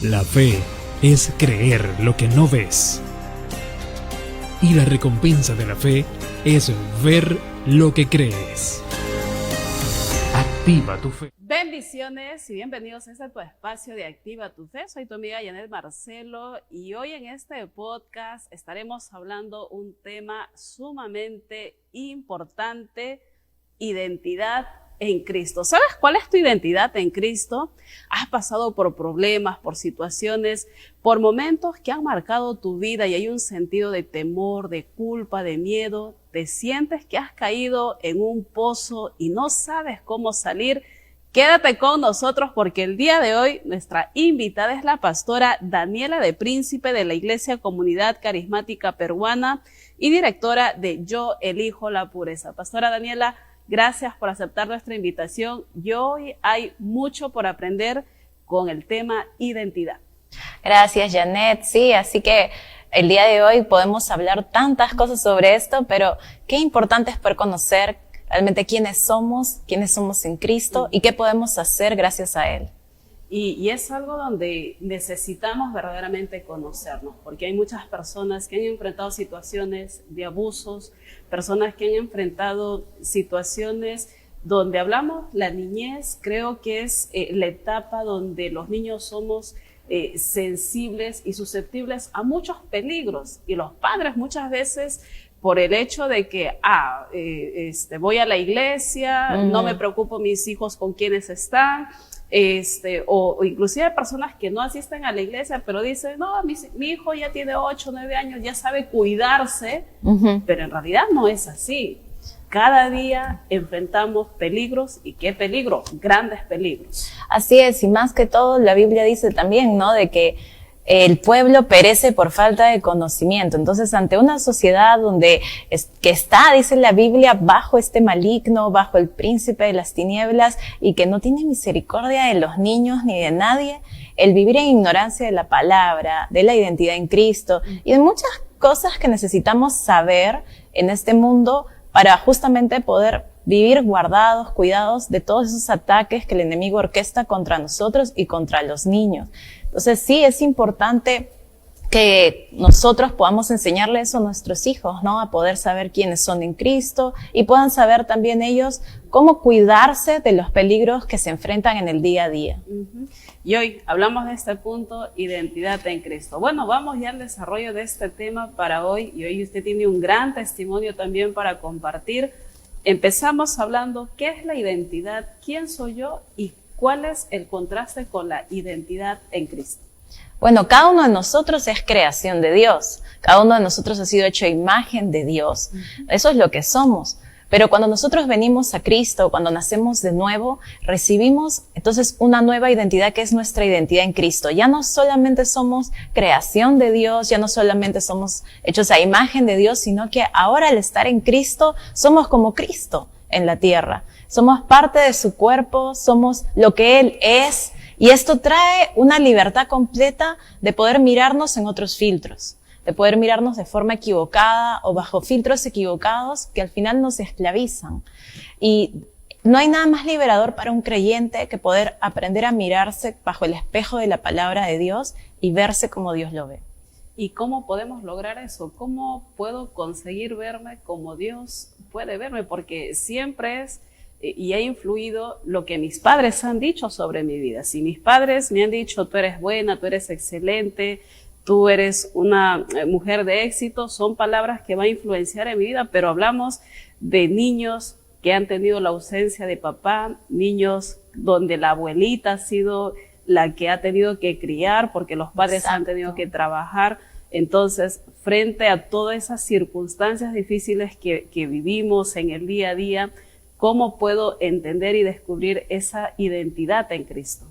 La fe es creer lo que no ves. Y la recompensa de la fe es ver lo que crees. Activa tu fe. Bendiciones y bienvenidos a este tu espacio de Activa tu Fe. Soy tu amiga Janet Marcelo y hoy en este podcast estaremos hablando un tema sumamente importante: identidad en Cristo. ¿Sabes cuál es tu identidad en Cristo? Has pasado por problemas, por situaciones, por momentos que han marcado tu vida y hay un sentido de temor, de culpa, de miedo. Te sientes que has caído en un pozo y no sabes cómo salir. Quédate con nosotros porque el día de hoy nuestra invitada es la pastora Daniela de Príncipe de la Iglesia Comunidad Carismática Peruana y directora de Yo Elijo la Pureza. Pastora Daniela, gracias por aceptar nuestra invitación y hoy hay mucho por aprender con el tema identidad. Gracias, Janet. Sí, así que el día de hoy podemos hablar tantas cosas sobre esto, pero qué importante es poder conocer realmente quiénes somos en Cristo y qué podemos hacer gracias a Él. Y es algo donde necesitamos verdaderamente conocernos, porque hay muchas personas que han enfrentado situaciones de abusos, personas que han enfrentado situaciones donde hablamos, la niñez creo que es la etapa donde los niños somos sensibles y susceptibles a muchos peligros, y los padres muchas veces por el hecho de que voy a la iglesia, no me preocupo mis hijos con quiénes están, o inclusive personas que no asisten a la iglesia, pero dicen, no, mi hijo ya tiene 8, 9 años, ya sabe cuidarse, pero en realidad no es así. Cada día enfrentamos peligros, ¿y qué peligro? Grandes peligros. Así es, y más que todo la Biblia dice también, ¿no?, de que el pueblo perece por falta de conocimiento. Entonces, ante una sociedad que está, dice la Biblia, bajo este maligno, bajo el príncipe de las tinieblas y que no tiene misericordia de los niños ni de nadie, el vivir en ignorancia de la palabra, de la identidad en Cristo y de muchas cosas que necesitamos saber en este mundo para justamente poder vivir guardados, cuidados de todos esos ataques que el enemigo orquesta contra nosotros y contra los niños. Entonces sí, es importante que nosotros podamos enseñarle eso a nuestros hijos, ¿no? A poder saber quiénes son en Cristo y puedan saber también ellos cómo cuidarse de los peligros que se enfrentan en el día a día. Y hoy hablamos de este punto, identidad en Cristo. Bueno, vamos ya al desarrollo de este tema para hoy, y hoy usted tiene un gran testimonio también para compartir. Empezamos hablando qué es la identidad, quién soy yo y cuál es el contraste con la identidad en Cristo. Bueno, cada uno de nosotros es creación de Dios. Cada uno de nosotros ha sido hecho a imagen de Dios. Eso es lo que somos. Pero cuando nosotros venimos a Cristo, cuando nacemos de nuevo, recibimos entonces una nueva identidad que es nuestra identidad en Cristo. Ya no solamente somos creación de Dios, ya no solamente somos hechos a imagen de Dios, sino que ahora al estar en Cristo somos como Cristo en la tierra. Somos parte de su cuerpo, somos lo que Él es, y esto trae una libertad completa de poder mirarnos en otros filtros, de poder mirarnos de forma equivocada o bajo filtros equivocados que al final nos esclavizan. Y no hay nada más liberador para un creyente que poder aprender a mirarse bajo el espejo de la palabra de Dios y verse como Dios lo ve. ¿Y cómo podemos lograr eso? ¿Cómo puedo conseguir verme como Dios puede verme? Porque siempre es, y ha influido lo que mis padres han dicho sobre mi vida. Si mis padres me han dicho, tú eres buena, tú eres excelente, tú eres una mujer de éxito, son palabras que van a influenciar en mi vida, pero hablamos de niños que han tenido la ausencia de papá, niños donde la abuelita ha sido la que ha tenido que criar porque los padres han tenido que trabajar. Entonces, frente a todas esas circunstancias difíciles que vivimos en el día a día, ¿cómo puedo entender y descubrir esa identidad en Cristo?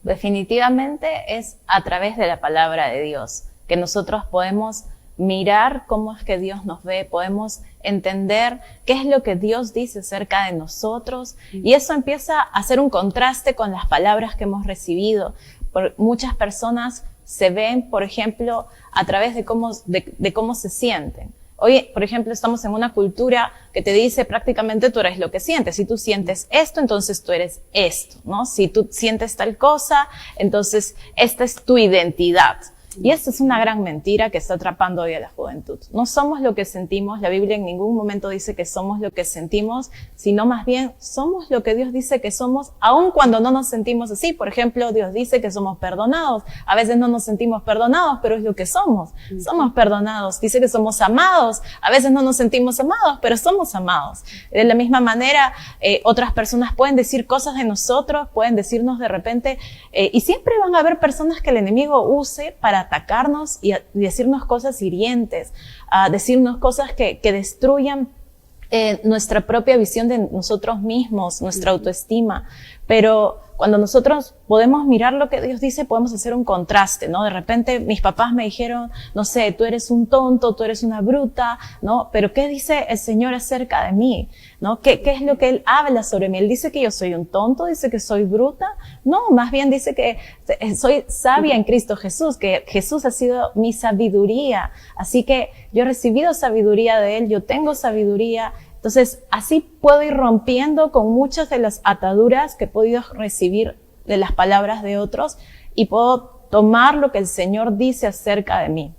Definitivamente es a través de la palabra de Dios que nosotros podemos mirar cómo es que Dios nos ve, podemos entender qué es lo que Dios dice acerca de nosotros, y eso empieza a hacer un contraste con las palabras que hemos recibido. Muchas personas se ven, por ejemplo, a través de cómo se sienten. Hoy, por ejemplo, estamos en una cultura que te dice prácticamente tú eres lo que sientes. Si tú sientes esto, entonces tú eres esto, ¿no? Si tú sientes tal cosa, entonces esta es tu identidad. Y esta es una gran mentira que está atrapando hoy a la juventud. No somos lo que sentimos. La Biblia en ningún momento dice que somos lo que sentimos, sino más bien somos lo que Dios dice que somos, aun cuando no nos sentimos así. Por ejemplo, Dios dice que somos perdonados. A veces no nos sentimos perdonados, pero es lo que somos. Somos perdonados. Dice que somos amados. A veces no nos sentimos amados, pero somos amados. De la misma manera, otras personas pueden decir cosas de nosotros, pueden decirnos de repente, y siempre van a haber personas que el enemigo use para atacarnos y decirnos cosas hirientes, decirnos cosas que destruyan nuestra propia visión de nosotros mismos, nuestra autoestima. Pero cuando nosotros podemos mirar lo que Dios dice, podemos hacer un contraste, ¿no? De repente mis papás me dijeron, no sé, tú eres un tonto, tú eres una bruta, ¿no? Pero ¿qué dice el Señor acerca de mí? ¿No? ¿Qué es lo que Él habla sobre mí? ¿Él dice que yo soy un tonto? ¿Dice que soy bruta? No, más bien dice que soy sabia en Cristo Jesús, que Jesús ha sido mi sabiduría. Así que yo he recibido sabiduría de Él, yo tengo sabiduría. Entonces, así puedo ir rompiendo con muchas de las ataduras que he podido recibir de las palabras de otros y puedo tomar lo que el Señor dice acerca de mí.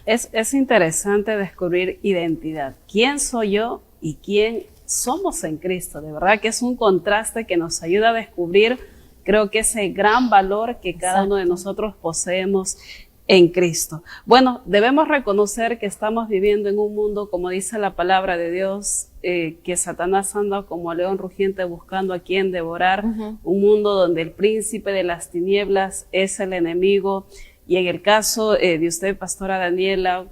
Es interesante descubrir identidad. ¿Quién soy yo y quién somos en Cristo? De verdad que es un contraste que nos ayuda a descubrir, creo que ese gran valor que cada uno de nosotros poseemos en Cristo. Bueno, debemos reconocer que estamos viviendo en un mundo, como dice la palabra de Dios, que Satanás anda como león rugiente buscando a quien devorar, un mundo donde el príncipe de las tinieblas es el enemigo. Y en el caso de usted, pastora Daniela,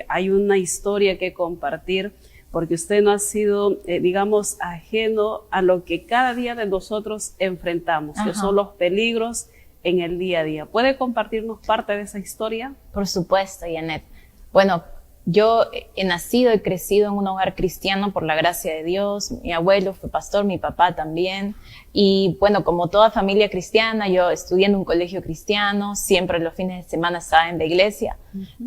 hay una historia que compartir, porque usted no ha sido, digamos, ajeno a lo que cada día de nosotros enfrentamos, que son los peligros en el día a día. ¿Puede compartirnos parte de esa historia? Por supuesto, Janet. Bueno, yo he nacido y crecido en un hogar cristiano por la gracia de Dios. Mi abuelo fue pastor, mi papá también. Y bueno, como toda familia cristiana, yo estudié en un colegio cristiano, siempre los fines de semana estaba en la iglesia.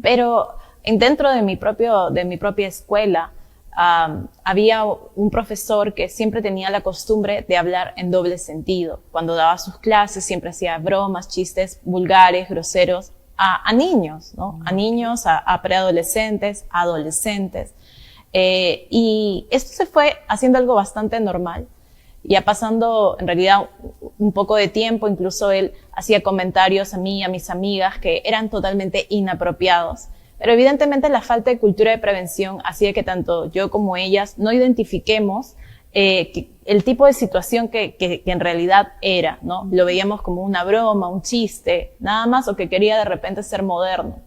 Pero dentro de mi propia escuela, había un profesor que siempre tenía la costumbre de hablar en doble sentido. Cuando daba sus clases siempre hacía bromas, chistes vulgares, groseros a niños, ¿no? A niños, a preadolescentes, a adolescentes. Y esto se fue haciendo algo bastante normal. Ya pasando en realidad un poco de tiempo, incluso él hacía comentarios a mí, a mis amigas, que eran totalmente inapropiados. Pero evidentemente la falta de cultura de prevención hacía que tanto yo como ellas no identifiquemos el tipo de situación que en realidad era, ¿no? Lo veíamos como una broma, un chiste, nada más, o que quería de repente ser moderno.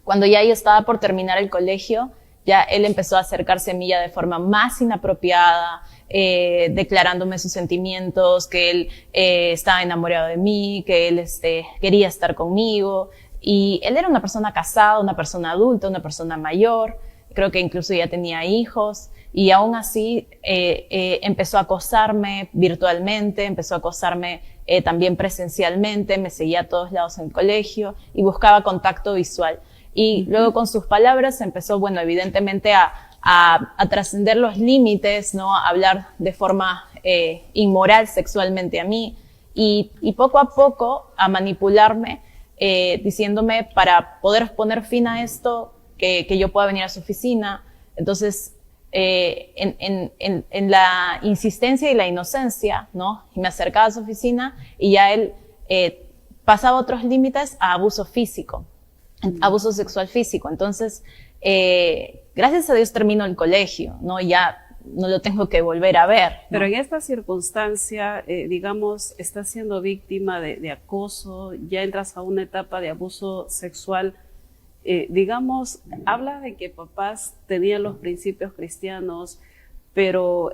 Cuando ya yo estaba por terminar el colegio, ya él empezó a acercarse a mí ya de forma más inapropiada, declarándome sus sentimientos, que él estaba enamorado de mí, que él quería estar conmigo. Y él era una persona casada, una persona adulta, una persona mayor, creo que incluso ya tenía hijos, y aún así empezó a acosarme virtualmente, empezó a acosarme también presencialmente, me seguía a todos lados en el colegio y buscaba contacto visual. Y luego con sus palabras empezó, bueno, evidentemente a trascender los límites, ¿no? A hablar de forma inmoral sexualmente a mí y poco a poco a manipularme, diciéndome para poder poner fin a esto, que yo pueda venir a su oficina. Entonces, en la insistencia y la inocencia, ¿no? Y me acercaba a su oficina y ya él pasaba otros límites a abuso físico, abuso sexual físico. Entonces, gracias a Dios termino el colegio, ¿no? Ya no lo tengo que volver a ver, ¿no? Pero en esta circunstancia, digamos, estás siendo víctima de acoso, ya entras a una etapa de abuso sexual. Digamos, habla de que papás tenían los principios cristianos, pero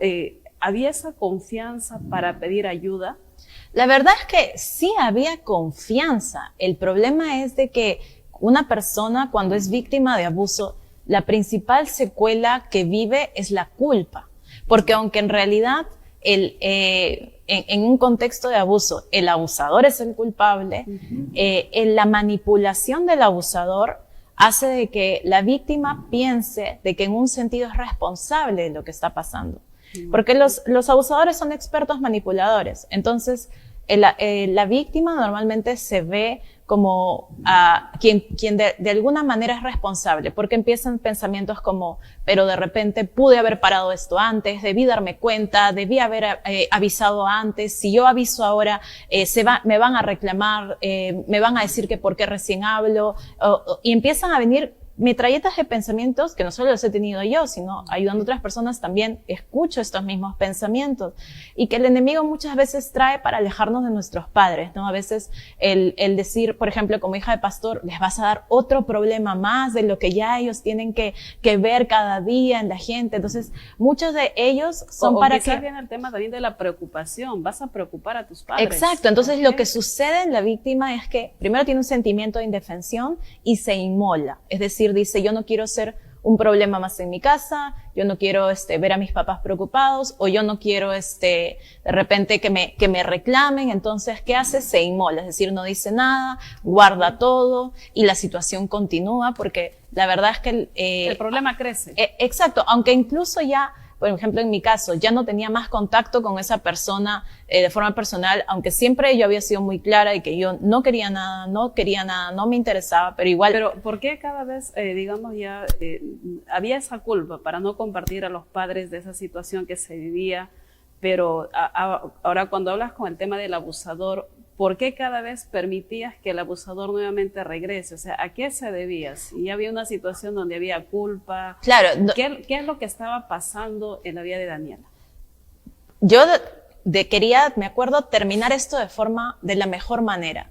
¿había esa confianza para pedir ayuda? La verdad es que sí había confianza. El problema es de que una persona cuando es víctima de abuso, la principal secuela que vive es la culpa. Porque aunque en realidad en un contexto de abuso, el abusador es el culpable, en la manipulación del abusador hace de que la víctima piense de que en un sentido es responsable de lo que está pasando. Porque los abusadores son expertos manipuladores. Entonces, la víctima normalmente se ve como quien de alguna manera es responsable, porque empiezan pensamientos como, pero de repente pude haber parado esto antes, debí darme cuenta, debí haber avisado antes, si yo aviso ahora, me van a reclamar, me van a decir que por qué recién hablo, y empiezan a venir metralletas de pensamientos que no solo los he tenido yo, sino ayudando a otras personas también escucho estos mismos pensamientos y que el enemigo muchas veces trae para alejarnos de nuestros padres, ¿no? A veces el decir, por ejemplo, como hija de pastor, les vas a dar otro problema más de lo que ya ellos tienen que ver cada día en la gente. Entonces, muchos de ellos son para que... viene el tema también de la preocupación, vas a preocupar a tus padres. Exacto, entonces lo que sucede en la víctima es que primero tiene un sentimiento de indefensión y se inmola, es decir, dice, yo no quiero ser un problema más en mi casa, yo no quiero ver a mis papás preocupados, o yo no quiero de repente que me reclamen. Entonces, ¿qué hace? Se inmola, es decir, no dice nada, guarda todo y la situación continúa porque la verdad es que el problema crece. Exacto, aunque incluso ya, por ejemplo, en mi caso, ya no tenía más contacto con esa persona de forma personal, aunque siempre yo había sido muy clara y que yo no quería nada, no me interesaba, pero igual... Pero, ¿por qué cada vez, digamos, ya había esa culpa para no compartir a los padres de esa situación que se vivía? Pero ahora cuando hablas con el tema del abusador, ¿por qué cada vez permitías que el abusador nuevamente regrese? O sea, ¿a qué se debía? Si había una situación donde había culpa. Claro. ¿Qué es lo que estaba pasando en la vida de Daniela? Yo quería, me acuerdo, terminar esto de la mejor manera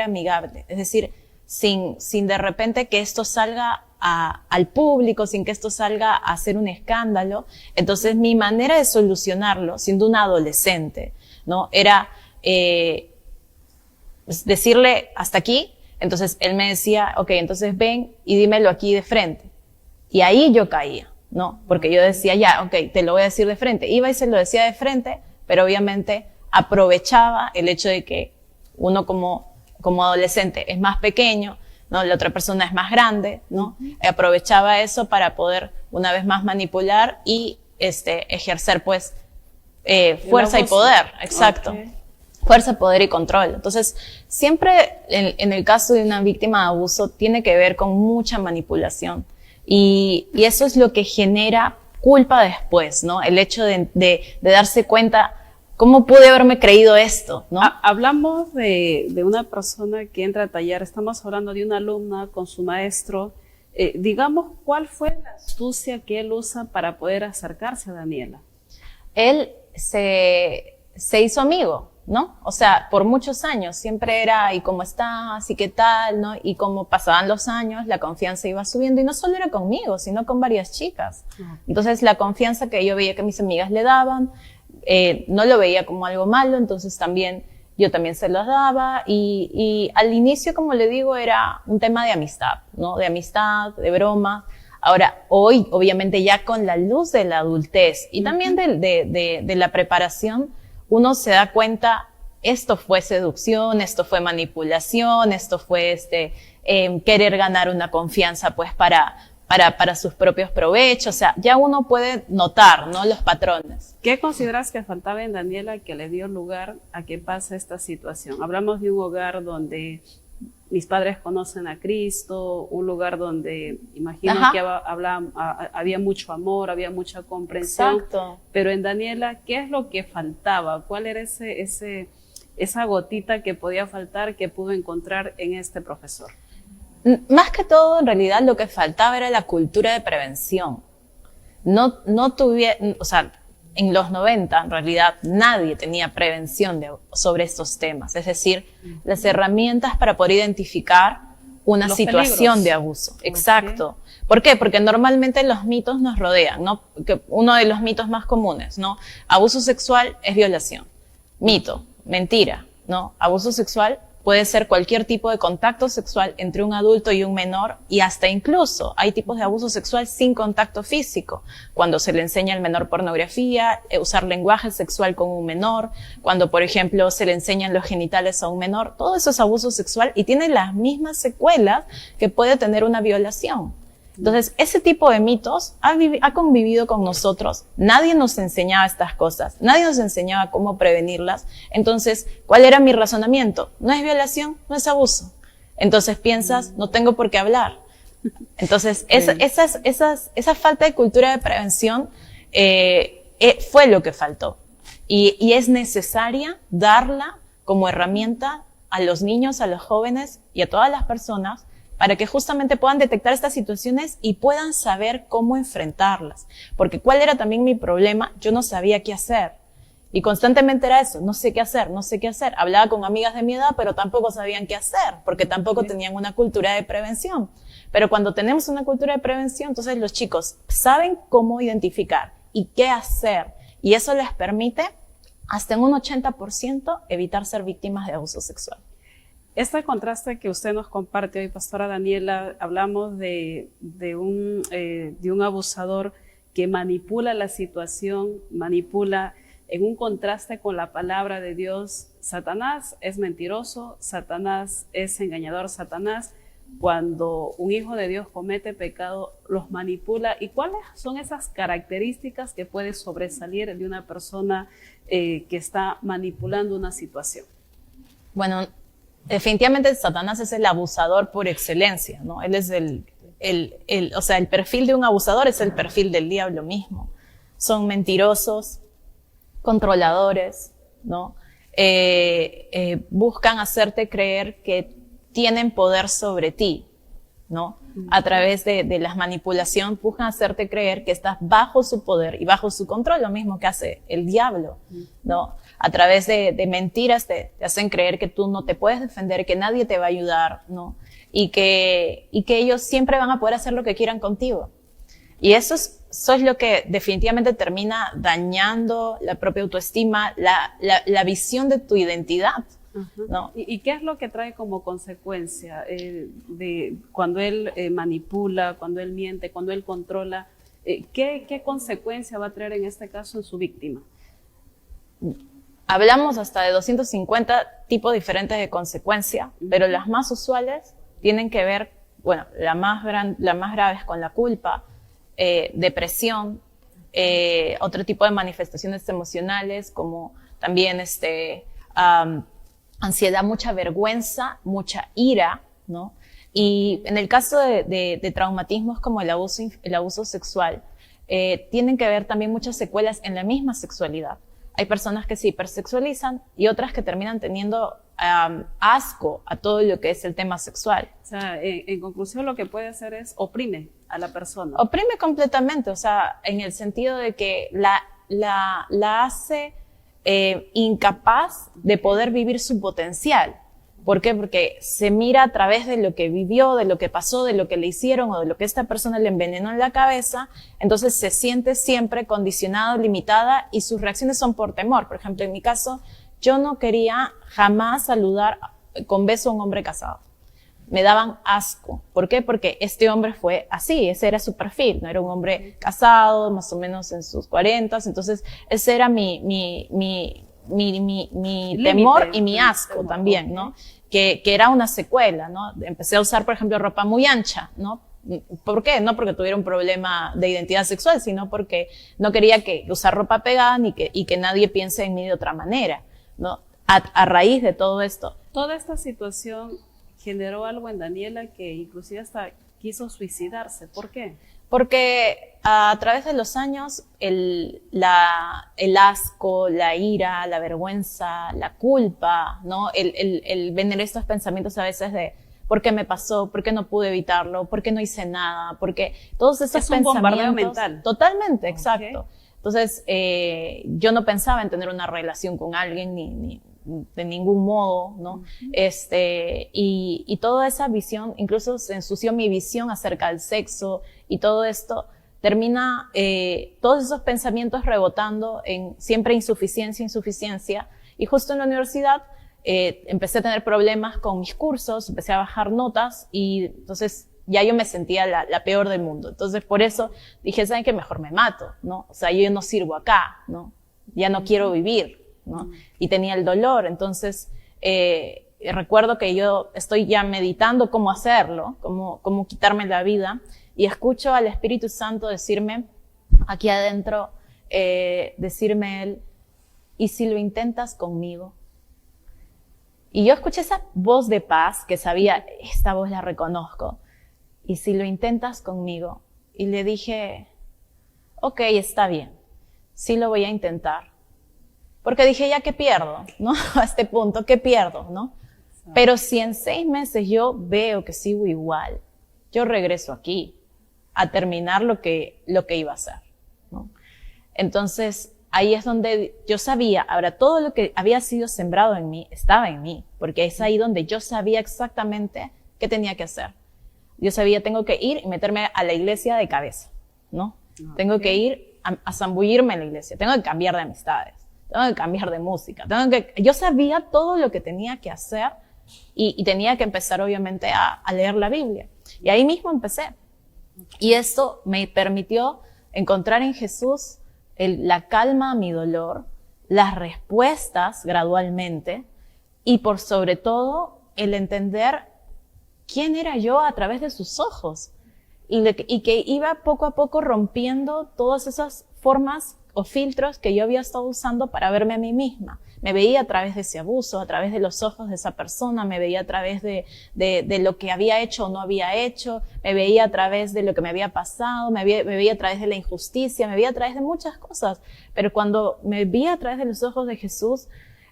amigable. Es decir, sin de repente que esto salga al público, sin que esto salga a hacer un escándalo. Entonces, mi manera de solucionarlo, siendo una adolescente, ¿no? Era decirle hasta aquí. Entonces él me decía, okay, entonces ven y dímelo aquí de frente. Y ahí yo caía, ¿no? Porque yo decía, ya, okay, te lo voy a decir de frente. Iba y se lo decía de frente, pero obviamente aprovechaba el hecho de que uno como adolescente es más pequeño, ¿no? La otra persona es más grande, ¿no? Aprovechaba eso para poder una vez más manipular y ejercer pues fuerza y poder. Exacto. Okay. Fuerza, poder y control. Entonces, siempre en el caso de una víctima de abuso tiene que ver con mucha manipulación. Y eso es lo que genera culpa después, ¿no? El hecho de darse cuenta, ¿cómo pude haberme creído esto, no? Hablamos de una persona que entra a taller, estamos hablando de una alumna con su maestro. Digamos, ¿cuál fue la astucia que él usa para poder acercarse a Daniela? Él se hizo amigo, ¿no? O sea, por muchos años siempre era, ¿y cómo estás? ¿Y qué tal? ¿No? Y como pasaban los años, la confianza iba subiendo, y no solo era conmigo, sino con varias chicas. Entonces, la confianza que yo veía que mis amigas le daban, no lo veía como algo malo, entonces yo también se los daba, y al inicio, como le digo, era un tema de amistad, ¿no? De amistad, de broma. Ahora, hoy, obviamente, ya con la luz de la adultez y también de la preparación, uno se da cuenta, esto fue seducción, esto fue manipulación, esto fue querer ganar una confianza pues para sus propios provechos. O sea, ya uno puede notar, ¿no? Los patrones. ¿Qué consideras que faltaba en Daniela que le dio lugar a que pase esta situación? Hablamos de un hogar donde mis padres conocen a Cristo, un lugar donde imagino que había mucho amor, había mucha comprensión. Exacto. Pero en Daniela, ¿qué es lo que faltaba? ¿Cuál era esa gotita que podía faltar, que pudo encontrar en este profesor? Más que todo, en realidad, lo que faltaba era la cultura de prevención. O sea, en los 90, en realidad, nadie tenía prevención sobre estos temas. Es decir, las herramientas para poder identificar una situación de abuso. Exacto. ¿Por qué? Porque normalmente los mitos nos rodean, ¿no? Que uno de los mitos más comunes, ¿no? Abuso sexual es violación. Mito, mentira, ¿no? Abuso sexual puede ser cualquier tipo de contacto sexual entre un adulto y un menor, y hasta incluso hay tipos de abuso sexual sin contacto físico, cuando se le enseña al menor pornografía, usar lenguaje sexual con un menor, cuando por ejemplo se le enseñan los genitales a un menor, todo eso es abuso sexual y tiene las mismas secuelas que puede tener una violación. Entonces, ese tipo de mitos ha convivido con nosotros. Nadie nos enseñaba estas cosas. Nadie nos enseñaba cómo prevenirlas. Entonces, ¿cuál era mi razonamiento? No es violación, no es abuso. Entonces piensas, no tengo por qué hablar. Entonces, esa falta de cultura de prevención fue lo que faltó. Y es necesaria darla como herramienta a los niños, a los jóvenes y a todas las personas, para que justamente puedan detectar estas situaciones y puedan saber cómo enfrentarlas. Porque ¿cuál era también mi problema? Yo no sabía qué hacer. Y constantemente era eso, no sé qué hacer, no sé qué hacer. Hablaba con amigas de mi edad, pero tampoco sabían qué hacer, porque tampoco tenían una cultura de prevención. Pero cuando tenemos una cultura de prevención, entonces los chicos saben cómo identificar y qué hacer. Y eso les permite, hasta en un 80%, evitar ser víctimas de abuso sexual. Este contraste que usted nos comparte hoy, pastora Daniela, hablamos de un abusador que manipula la situación, manipula en un contraste con la palabra de Dios. Satanás es mentiroso, Satanás es engañador, Satanás, cuando un hijo de Dios comete pecado, los manipula. ¿Y cuáles son esas características que puede sobresalir de una persona que está manipulando una situación? Bueno, definitivamente Satanás es el abusador por excelencia, ¿no? Él es o sea, el perfil de un abusador es el perfil del diablo mismo. Son mentirosos, controladores, ¿no? Buscan hacerte creer que tienen poder sobre ti, ¿no? A través de la manipulación buscan hacerte creer que estás bajo su poder y bajo su control, lo mismo que hace el diablo, ¿no? A través de mentiras te hacen creer que tú no te puedes defender, que nadie te va a ayudar, ¿no? Y que ellos siempre van a poder hacer lo que quieran contigo. Y eso es lo que definitivamente termina dañando la propia autoestima, la visión de tu identidad, ¿no? ¿Y qué es lo que trae como consecuencia de cuando él manipula, cuando él miente, cuando él controla? ¿Qué consecuencia va a traer en este caso en su víctima? Hablamos hasta de 250 tipos diferentes de consecuencia, pero las más usuales tienen que ver, bueno, la más grave es con la culpa, depresión, otro tipo de manifestaciones emocionales como también ansiedad, mucha vergüenza, mucha ira, ¿no? Y en el caso de traumatismos como el abuso sexual, tienen que ver también muchas secuelas en la misma sexualidad. Hay personas que se hipersexualizan y otras que terminan teniendo asco a todo lo que es el tema sexual. O sea, en conclusión, lo que puede hacer es oprime a la persona. Oprime completamente, o sea, en el sentido de que la hace incapaz de poder vivir su potencial. ¿Por qué? Porque se mira a través de lo que vivió, de lo que pasó, de lo que le hicieron o de lo que esta persona le envenenó en la cabeza. Entonces se siente siempre condicionado, limitada y sus reacciones son por temor. Por ejemplo, en mi caso, yo no quería jamás saludar con beso a un hombre casado. Me daban asco. ¿Por qué? Porque este hombre fue así, ese era su perfil, no era un hombre casado, más o menos en sus 40, entonces ese era mi temor y mi asco también, ¿no? Que era una secuela, ¿no? Empecé a usar, por ejemplo, ropa muy ancha, ¿no? ¿Por qué? No porque tuviera un problema de identidad sexual, sino porque no quería usar ropa pegada y que nadie piense en mí de otra manera, ¿no? A raíz de todo esto. Toda esta situación generó algo en Daniela que inclusive hasta quiso suicidarse. ¿Por qué? Porque a través de los años el asco, la ira, la vergüenza, la culpa, ¿no? El venir estos pensamientos a veces de ¿por qué me pasó? ¿Por qué no pude evitarlo? ¿Por qué no hice nada? Porque todos esos es un bombardeo mental. Totalmente, exacto. Okay. Entonces, yo no pensaba en tener una relación con alguien ni de ningún modo, ¿no? Y toda esa visión, incluso se ensució mi visión acerca del sexo y todo esto, termina todos esos pensamientos rebotando en siempre insuficiencia, y justo en la universidad empecé a tener problemas con mis cursos, empecé a bajar notas y entonces ya yo me sentía la peor del mundo. Entonces por eso dije, ¿saben qué? Mejor me mato, ¿no? O sea, yo no sirvo acá, ¿no? Ya no quiero vivir, ¿no? Y tenía el dolor, entonces recuerdo que yo estoy ya meditando cómo hacerlo, cómo quitarme la vida, y escucho al Espíritu Santo decirme, aquí adentro, decirme él, ¿y si lo intentas conmigo? Y yo escuché esa voz de paz, que sabía, esta voz la reconozco, ¿y si lo intentas conmigo? Y le dije, ok, está bien, sí lo voy a intentar. Porque dije, ya, ¿qué pierdo? ¿No? A este punto, ¿qué pierdo? ¿No? Pero si en 6 meses yo veo que sigo igual, yo regreso aquí a terminar lo que iba a hacer, ¿no? Entonces, ahí es donde yo sabía, ahora todo lo que había sido sembrado en mí, estaba en mí, porque es ahí donde yo sabía exactamente qué tenía que hacer. Yo sabía, tengo que ir y meterme a la iglesia de cabeza, ¿no? Okay. Tengo que ir a zambullirme en la iglesia, tengo que cambiar de amistades, tengo que cambiar de música, yo sabía todo lo que tenía que hacer y tenía que empezar obviamente a leer la Biblia. Y ahí mismo empecé. Y esto me permitió encontrar en Jesús la calma a mi dolor, las respuestas gradualmente y por sobre todo el entender quién era yo a través de sus ojos y que iba poco a poco rompiendo todas esas formas o filtros que yo había estado usando para verme a mí misma. Me veía a través de ese abuso, a través de los ojos de esa persona, me veía a través de lo que había hecho o no había hecho, me veía a través de lo que me había pasado, me veía a través de la injusticia, me veía a través de muchas cosas. Pero cuando me vi a través de los ojos de Jesús,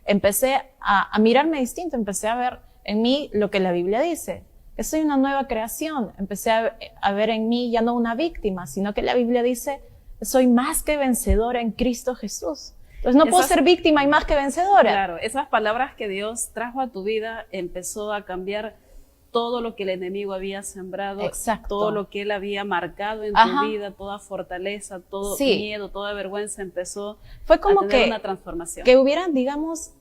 empecé a mirarme distinto, empecé a ver en mí lo que la Biblia dice, que soy una nueva creación. Empecé a ver en mí ya no una víctima, sino que la Biblia dice, soy más que vencedora en Cristo Jesús. Entonces no puedo ser víctima y más que vencedora. Claro, esas palabras que Dios trajo a tu vida empezó a cambiar todo lo que el enemigo había sembrado. Exacto. Todo lo que él había marcado en tu vida, toda fortaleza, todo miedo, toda vergüenza empezó Fue como a tener una transformación. Que hubieran, digamos,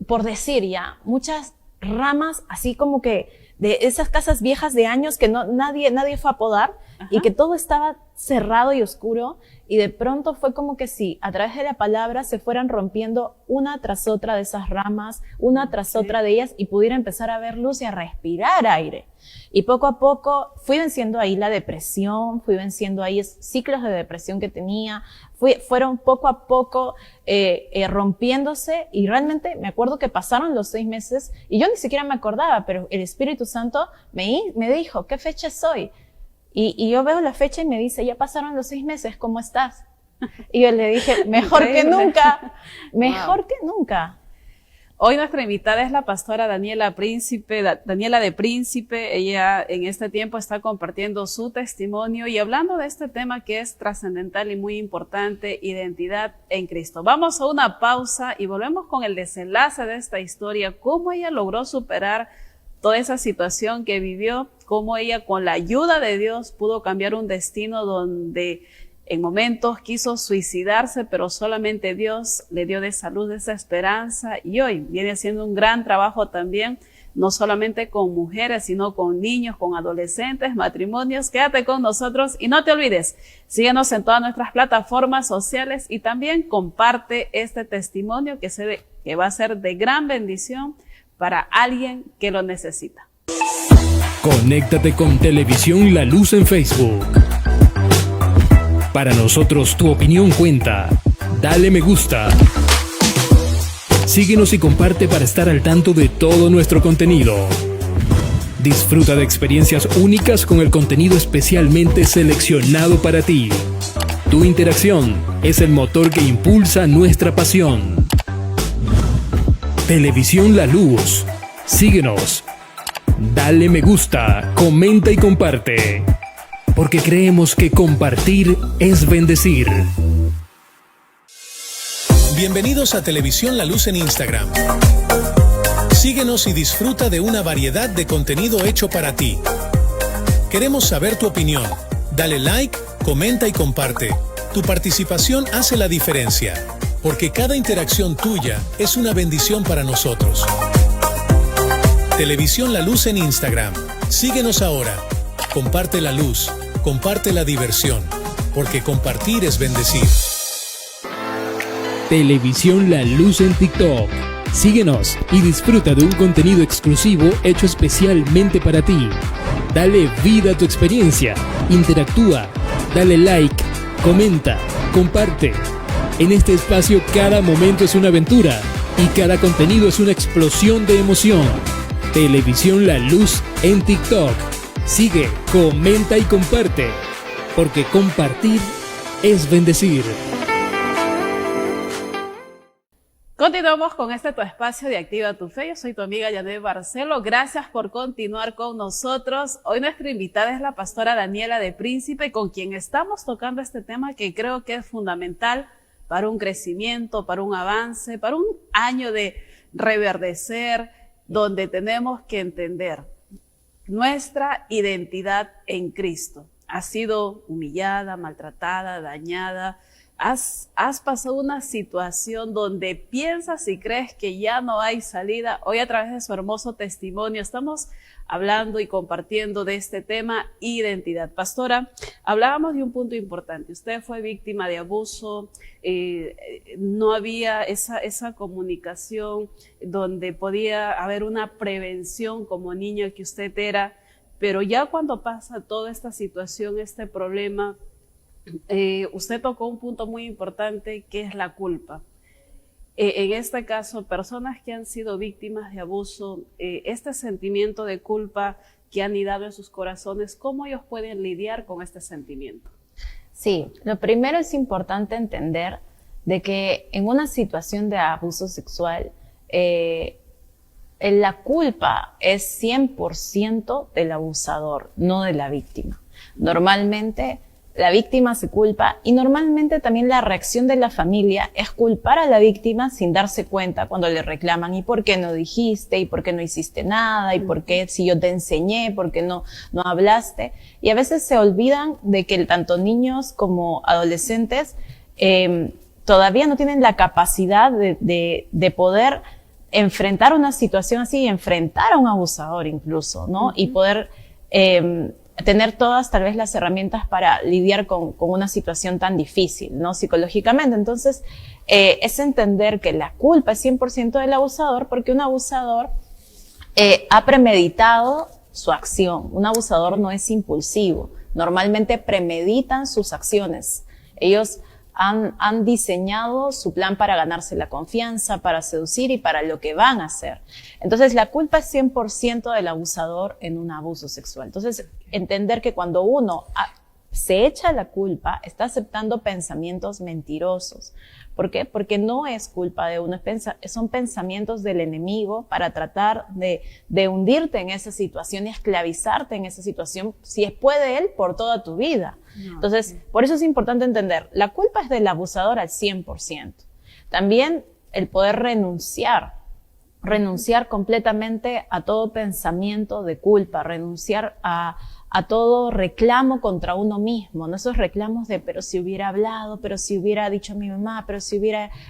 por decir ya, muchas ramas así como que de esas casas viejas de años que nadie fue a podar. Ajá. Y que todo estaba cerrado y oscuro, y de pronto fue como que sí, a través de la palabra se fueran rompiendo una tras otra de esas ramas, una tras otra de ellas, y pudiera empezar a ver luz y a respirar aire. Y poco a poco fui venciendo ahí la depresión, fui venciendo ahí ciclos de depresión que tenía, fueron poco a poco rompiéndose, y realmente me acuerdo que pasaron los 6 meses, y yo ni siquiera me acordaba, pero el Espíritu Santo me dijo, ¿qué fecha es hoy? Y yo veo la fecha y me dice, ya pasaron los 6 meses, ¿cómo estás? Y yo le dije, mejor que nunca, mejor que nunca. Hoy nuestra invitada es la pastora Daniela de Príncipe. Ella en este tiempo está compartiendo su testimonio y hablando de este tema que es trascendental y muy importante, identidad en Cristo. Vamos a una pausa y volvemos con el desenlace de esta historia, cómo ella logró superar toda esa situación que vivió, cómo ella con la ayuda de Dios pudo cambiar un destino donde en momentos quiso suicidarse, pero solamente Dios le dio de esa luz, de esa esperanza, y hoy viene haciendo un gran trabajo también, no solamente con mujeres, sino con niños, con adolescentes, matrimonios. Quédate con nosotros y no te olvides, síguenos en todas nuestras plataformas sociales y también comparte este testimonio que va a ser de gran bendición para alguien que lo necesita. Conéctate con Televisión La Luz en Facebook. Para nosotros tu opinión cuenta. Dale me gusta. Síguenos y comparte para estar al tanto de todo nuestro contenido. Disfruta de experiencias únicas con el contenido especialmente seleccionado para ti. Tu interacción es el motor que impulsa nuestra pasión. Televisión La Luz. Síguenos. Dale me gusta, comenta y comparte. Porque creemos que compartir es bendecir. Bienvenidos a Televisión La Luz en Instagram. Síguenos y disfruta de una variedad de contenido hecho para ti. Queremos saber tu opinión. Dale like, comenta y comparte. Tu participación hace la diferencia, porque cada interacción tuya es una bendición para nosotros. Televisión La Luz en Instagram. Síguenos ahora. Comparte la luz, comparte la diversión, porque compartir es bendecir. Televisión La Luz en TikTok. Síguenos y disfruta de un contenido exclusivo hecho especialmente para ti. Dale vida a tu experiencia, interactúa, dale like, comenta, comparte. En este espacio cada momento es una aventura y cada contenido es una explosión de emoción. Televisión La Luz en TikTok. Sigue, comenta y comparte, porque compartir es bendecir. Continuamos con tu espacio de Activa tu Fe. Yo soy tu amiga Yanet Marcelo. Gracias por continuar con nosotros. Hoy nuestra invitada es la pastora Daniela de Príncipe, con quien estamos tocando este tema que creo que es fundamental para un crecimiento, para un avance, para un año de reverdecer, donde tenemos que entender nuestra identidad en Cristo. Has sido humillada, maltratada, dañada. Has pasado una situación donde piensas y crees que ya no hay salida. Hoy, a través de su hermoso testimonio, estamos hablando y compartiendo de este tema, identidad. Pastora, hablábamos de un punto importante. Usted fue víctima de abuso, no había esa comunicación donde podía haber una prevención como niño que usted era, pero ya cuando pasa toda esta situación, este problema, usted tocó un punto muy importante, que es la culpa. En este caso, personas que han sido víctimas de abuso, este sentimiento de culpa que han anidado en sus corazones, ¿cómo ellos pueden lidiar con este sentimiento? Sí, lo primero es importante entender de que en una situación de abuso sexual, la culpa es 100% del abusador, no de la víctima. Normalmente la víctima se culpa, y normalmente también la reacción de la familia es culpar a la víctima sin darse cuenta cuando le reclaman: ¿y por qué no dijiste? ¿Y por qué no hiciste nada? ¿Y por qué, si yo te enseñé, por qué no hablaste? Y a veces se olvidan de que tanto niños como adolescentes todavía no tienen la capacidad de poder enfrentar una situación así, enfrentar a un abusador incluso, ¿no? Y poder tener todas tal vez las herramientas para lidiar con una situación tan difícil, ¿no? Psicológicamente. Entonces, es entender que la culpa es 100% del abusador, porque un abusador ha premeditado su acción. Un abusador no es impulsivo. Normalmente premeditan sus acciones. Ellos han diseñado su plan para ganarse la confianza, para seducir y para lo que van a hacer. Entonces, la culpa es 100% del abusador en un abuso sexual. Entonces, entender que cuando uno se echa la culpa, está aceptando pensamientos mentirosos. ¿Por qué? Porque no es culpa de uno, son pensamientos del enemigo para tratar de hundirte en esa situación y esclavizarte en esa situación, si puede él, por toda tu vida. No. Entonces, por eso es importante entender, la culpa es del abusador al 100%. También el poder renunciar completamente a todo pensamiento de culpa, renunciar a todo reclamo contra uno mismo, ¿no? Esos reclamos de, pero si hubiera hablado, pero si hubiera dicho a mi mamá, pero si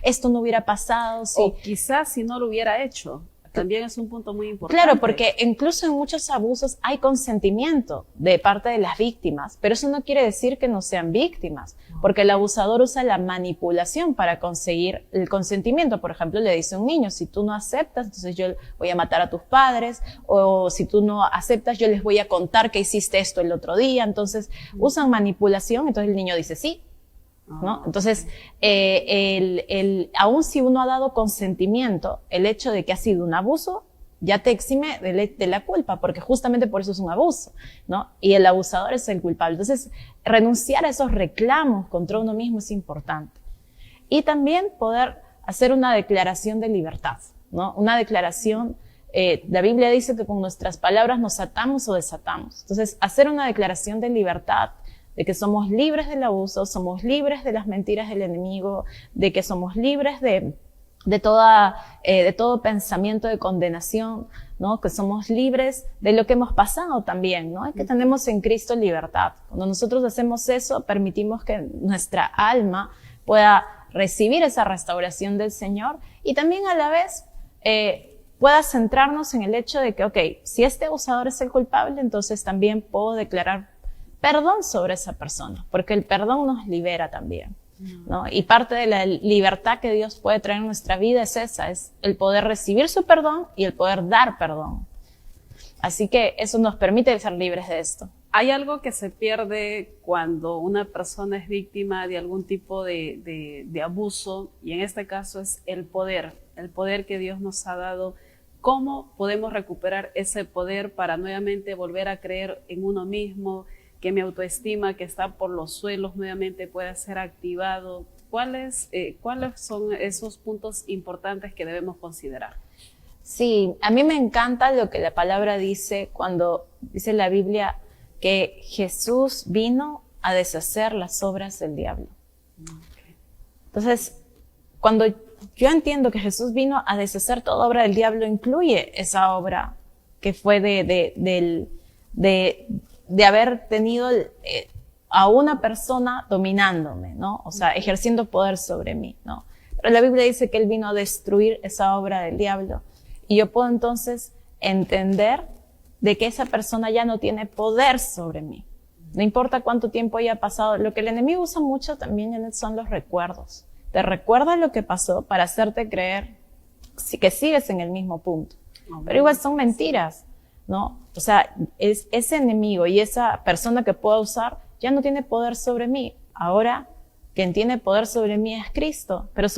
esto no hubiera pasado. O quizás si no lo hubiera hecho. También es un punto muy importante. Claro, porque incluso en muchos abusos hay consentimiento de parte de las víctimas, pero eso no quiere decir que no sean víctimas, porque el abusador usa la manipulación para conseguir el consentimiento. Por ejemplo, le dice a un niño: si tú no aceptas, entonces yo voy a matar a tus padres, o si tú no aceptas, yo les voy a contar que hiciste esto el otro día. Entonces usan manipulación, entonces el niño dice sí, ¿no? Entonces, aun si uno ha dado consentimiento, el hecho de que ha sido un abuso ya te exime de la culpa, porque justamente por eso es un abuso, ¿no? Y el abusador es el culpable. Entonces, renunciar a esos reclamos contra uno mismo es importante. Y también poder hacer una declaración de libertad, ¿no? Una declaración, la Biblia dice que con nuestras palabras nos atamos o desatamos. Entonces, hacer una declaración de libertad, de que somos libres del abuso, somos libres de las mentiras del enemigo, de que somos libres de todo pensamiento de condenación, ¿no? Que somos libres de lo que hemos pasado también, ¿no? Y que tenemos en Cristo libertad. Cuando nosotros hacemos eso, permitimos que nuestra alma pueda recibir esa restauración del Señor, y también a la vez pueda centrarnos en el hecho de que, ok, si este abusador es el culpable, entonces también puedo declarar perdón sobre esa persona, porque el perdón nos libera también, ¿no? Y parte de la libertad que Dios puede traer en nuestra vida es esa, es el poder recibir su perdón y el poder dar perdón. Así que eso nos permite ser libres de esto. ¿Hay algo que se pierde cuando una persona es víctima de algún tipo de abuso? Y en este caso es el poder que Dios nos ha dado. ¿Cómo podemos recuperar ese poder para nuevamente volver a creer en uno mismo, que mi autoestima que está por los suelos nuevamente pueda ser activado? ¿Cuáles son esos puntos importantes que debemos considerar? Sí, a mí me encanta lo que la palabra dice cuando dice la Biblia que Jesús vino a deshacer las obras del diablo. Entonces, cuando yo entiendo que Jesús vino a deshacer toda obra del diablo, incluye esa obra que fue de haber tenido a una persona dominándome, ¿no? O sea, ejerciendo poder sobre mí, ¿no? Pero la Biblia dice que Él vino a destruir esa obra del diablo. Y yo puedo entonces entender de que esa persona ya no tiene poder sobre mí. No importa cuánto tiempo haya pasado. Lo que el enemigo usa mucho también son los recuerdos. Te recuerda lo que pasó para hacerte creer que sigues en el mismo punto. Pero igual son mentiras, ¿no? O sea, ese enemigo y esa persona que puedo usar ya no tiene poder sobre mí. Ahora, quien tiene poder sobre mí es Cristo, pero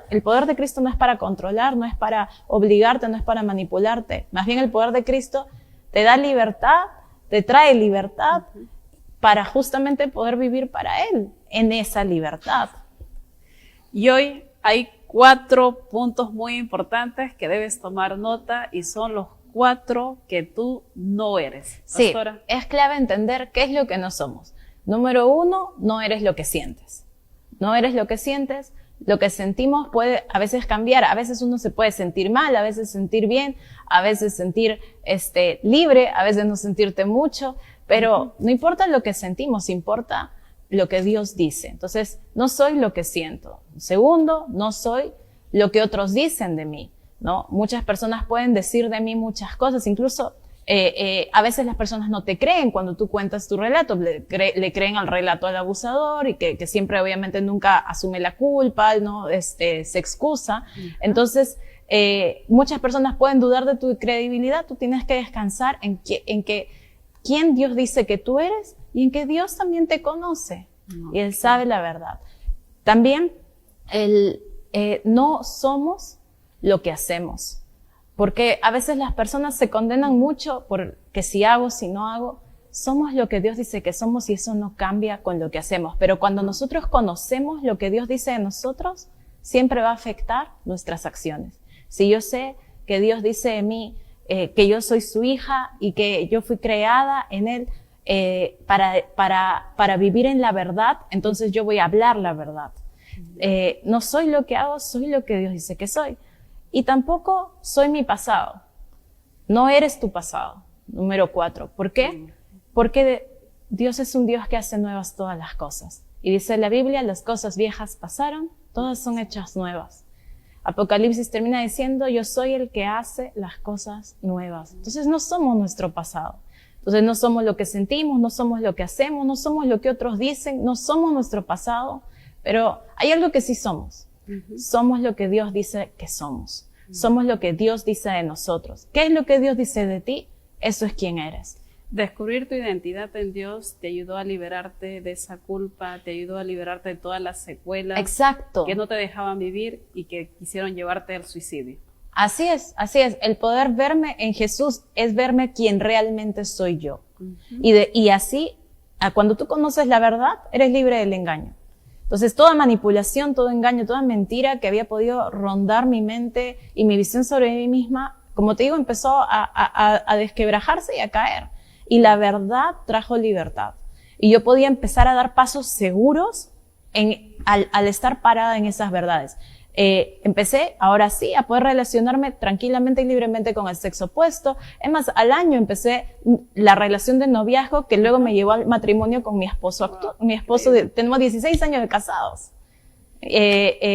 el poder de Cristo no es para controlar, no es para obligarte, no es para manipularte. Más bien el poder de Cristo te da libertad, te trae libertad para justamente poder vivir para Él en esa libertad. Y hoy hay 4 puntos muy importantes que debes tomar nota y son los 4 que tú no eres. Pastora. Sí, es clave entender qué es lo que no somos. Número 1, no eres lo que sientes. No eres lo que sientes, lo que sentimos puede a veces cambiar, a veces uno se puede sentir mal, a veces sentir bien, a veces sentir libre, a veces no sentirte mucho, pero no importa lo que sentimos, importa lo que Dios dice. Entonces, no soy lo que siento. Segundo, no soy lo que otros dicen de mí, ¿no? Muchas personas pueden decir de mí muchas cosas, incluso a veces las personas no te creen cuando tú cuentas tu relato, le creen al relato al abusador y que siempre obviamente nunca asume la culpa, ¿no? Se excusa. Entonces, muchas personas pueden dudar de tu credibilidad. Tú tienes que descansar en que quién Dios dice que tú eres y en que Dios también te conoce y Él sabe la verdad. También, no somos lo que hacemos. Porque a veces las personas se condenan mucho por que si hago, si no hago. Somos lo que Dios dice que somos y eso no cambia con lo que hacemos. Pero cuando nosotros conocemos lo que Dios dice de nosotros, siempre va a afectar nuestras acciones. Si yo sé que Dios dice de mí que yo soy su hija y que yo fui creada en Él para vivir en la verdad, entonces yo voy a hablar la verdad. No soy lo que hago, soy lo que Dios dice que soy. Y tampoco soy mi pasado. No eres tu pasado. Número 4. ¿Por qué? Porque Dios es un Dios que hace nuevas todas las cosas. Y dice la Biblia, las cosas viejas pasaron, todas son hechas nuevas. Apocalipsis termina diciendo, yo soy el que hace las cosas nuevas. Entonces no somos nuestro pasado. Entonces no somos lo que sentimos, no somos lo que hacemos, no somos lo que otros dicen, no somos nuestro pasado. Pero hay algo que sí somos. Somos lo que Dios dice que somos. Somos lo que Dios dice de nosotros. ¿Qué es lo que Dios dice de ti? Eso es quién eres. Descubrir tu identidad en Dios te ayudó a liberarte de esa culpa, te ayudó a liberarte de todas las secuelas. Exacto. Que no te dejaban vivir y que quisieron llevarte al suicidio. Así es, así es. El poder verme en Jesús es verme quien realmente soy yo. Y así, cuando tú conoces la verdad, eres libre del engaño. Entonces, toda manipulación, todo engaño, toda mentira que había podido rondar mi mente y mi visión sobre mí misma, como te digo, empezó a desquebrajarse y a caer. Y la verdad trajo libertad. Y yo podía empezar a dar pasos seguros al estar parada en esas verdades. Empecé, ahora sí, a poder relacionarme tranquilamente y libremente con el sexo opuesto. Es más, al año empecé la relación de noviazgo que luego me llevó al matrimonio con mi esposo. Tenemos 16 años de casados.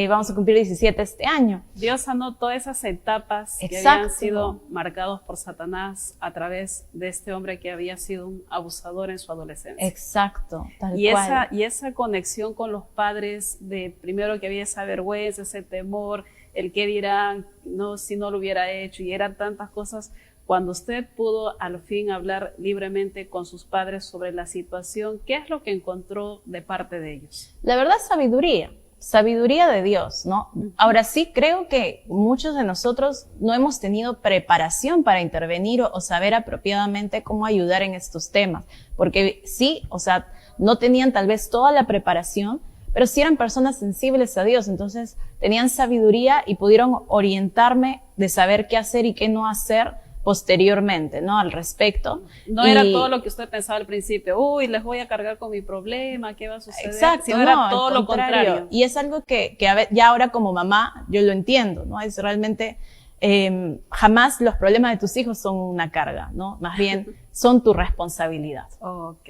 Vamos a cumplir 17 este año. Dios sanó todas esas etapas que Exacto. habían sido marcados por Satanás a través de este hombre que había sido un abusador en su adolescencia. Exacto, tal cual. Y esa conexión con los padres, de primero que había esa vergüenza, ese temor, el qué dirán, no, si no lo hubiera hecho, y eran tantas cosas. Cuando usted pudo al fin hablar libremente con sus padres sobre la situación, ¿qué es lo que encontró de parte de ellos? La verdad, sabiduría de Dios, ¿no? Ahora sí creo que muchos de nosotros no hemos tenido preparación para intervenir o saber apropiadamente cómo ayudar en estos temas, porque sí, o sea, no tenían tal vez toda la preparación, pero sí eran personas sensibles a Dios, entonces tenían sabiduría y pudieron orientarme de saber qué hacer y qué no hacer posteriormente, ¿no? Al respecto. No era todo lo que usted pensaba al principio, uy, les voy a cargar con mi problema, ¿qué va a suceder? Exacto, sino era todo lo contrario. Y es algo que ya ahora como mamá yo lo entiendo, ¿no? Es realmente, jamás los problemas de tus hijos son una carga, ¿no? Más bien son tu responsabilidad. Ok.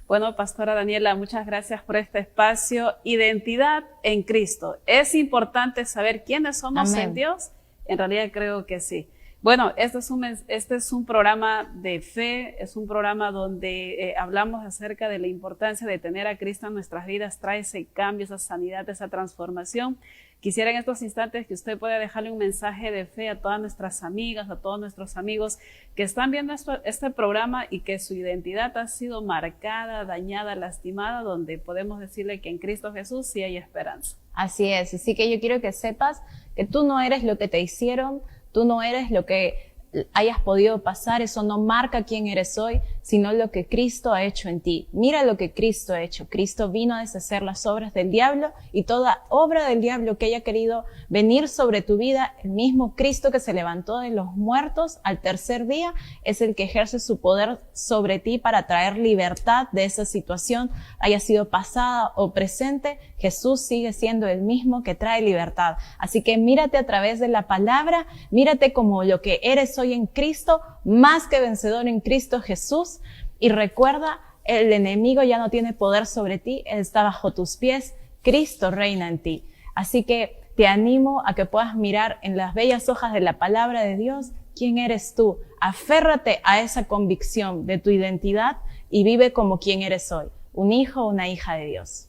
Bueno, Pastora Daniela, muchas gracias por este espacio. Identidad en Cristo. ¿Es importante saber quiénes somos en Dios? En realidad creo que sí. Bueno, este es un programa de fe, es un programa donde hablamos acerca de la importancia de tener a Cristo en nuestras vidas, trae ese cambio, esa sanidad, esa transformación. Quisiera en estos instantes que usted pueda dejarle un mensaje de fe a todas nuestras amigas, a todos nuestros amigos que están viendo este programa y que su identidad ha sido marcada, dañada, lastimada, donde podemos decirle que en Cristo Jesús sí hay esperanza. Así es, así que yo quiero que sepas que tú no eres lo que te hicieron, tú no eres lo que hayas podido pasar, eso no marca quién eres hoy, sino lo que Cristo ha hecho en ti. Mira lo que Cristo ha hecho. Cristo vino a deshacer las obras del diablo y toda obra del diablo que haya querido venir sobre tu vida, el mismo Cristo que se levantó de los muertos al tercer día es el que ejerce su poder sobre ti para traer libertad de esa situación, haya sido pasada o presente. Jesús sigue siendo el mismo que trae libertad. Así que mírate a través de la palabra, mírate como lo que eres hoy en Cristo, más que vencedor en Cristo Jesús, y recuerda, el enemigo ya no tiene poder sobre ti, él está bajo tus pies, Cristo reina en ti. Así que te animo a que puedas mirar en las bellas hojas de la palabra de Dios quién eres tú. Aférrate a esa convicción de tu identidad y vive como quien eres hoy, un hijo o una hija de Dios.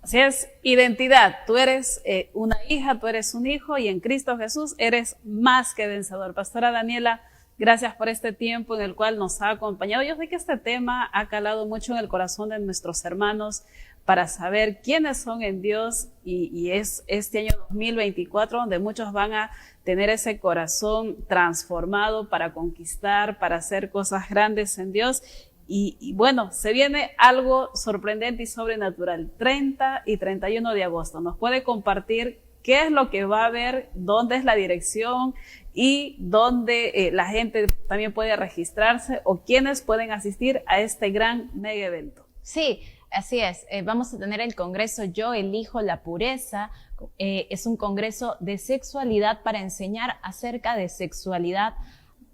Así es, identidad. Tú eres una hija, tú eres un hijo y en Cristo Jesús eres más que vencedor. Pastora Daniela, gracias por este tiempo en el cual nos ha acompañado. Yo sé que este tema ha calado mucho en el corazón de nuestros hermanos para saber quiénes son en Dios y es este año 2024 donde muchos van a tener ese corazón transformado para conquistar, para hacer cosas grandes en Dios. Y bueno, se viene algo sorprendente y sobrenatural, 30 y 31 de agosto. ¿Nos puede compartir qué es lo que va a haber, dónde es la dirección y dónde la gente también puede registrarse o quiénes pueden asistir a este gran mega evento? Sí, así es. Vamos a tener el congreso Yo Elijo la Pureza. Es un congreso de sexualidad para enseñar acerca de sexualidad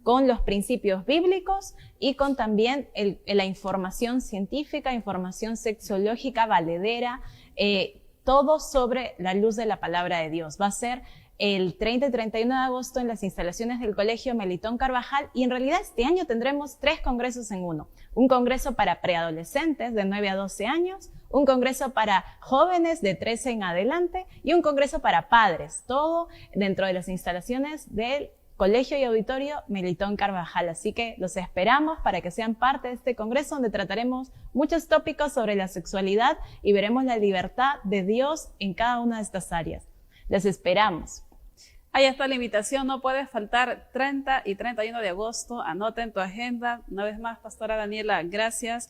con los principios bíblicos y con también la información científica, información sexológica valedera, todo sobre la luz de la palabra de Dios. Va a ser el 30 y 31 de agosto en las instalaciones del Colegio Melitón Carvajal y en realidad este año tendremos 3 congresos en uno. Un congreso para preadolescentes de 9 a 12 años, un congreso para jóvenes de 13 en adelante y un congreso para padres, todo dentro de las instalaciones del Colegio y Auditorio Melitón Carvajal. Así que los esperamos para que sean parte de este congreso donde trataremos muchos tópicos sobre la sexualidad y veremos la libertad de Dios en cada una de estas áreas. Les esperamos. Ahí está la invitación, no puede faltar 30 y 31 de agosto. Anota en tu agenda. Una vez más, Pastora Daniela, gracias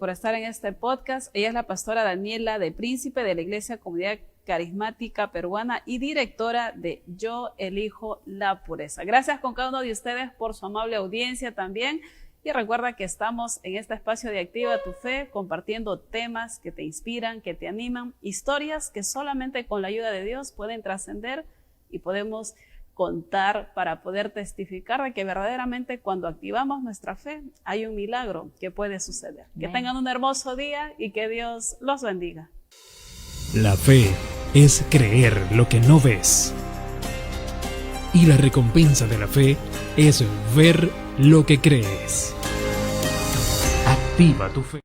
por estar en este podcast. Ella es la Pastora Daniela de Príncipe de la Iglesia Comunidad Carismática Peruana y directora de Yo Elijo la Pureza. Gracias con cada uno de ustedes por su amable audiencia también. Y recuerda que estamos en este espacio de Activa tu Fe, compartiendo temas que te inspiran, que te animan, historias que solamente con la ayuda de Dios pueden trascender y podemos contar para poder testificar de que verdaderamente cuando activamos nuestra fe hay un milagro que puede suceder. Que tengan un hermoso día y que Dios los bendiga. La fe es creer lo que no ves. Y la recompensa de la fe es ver lo que crees. Activa tu fe.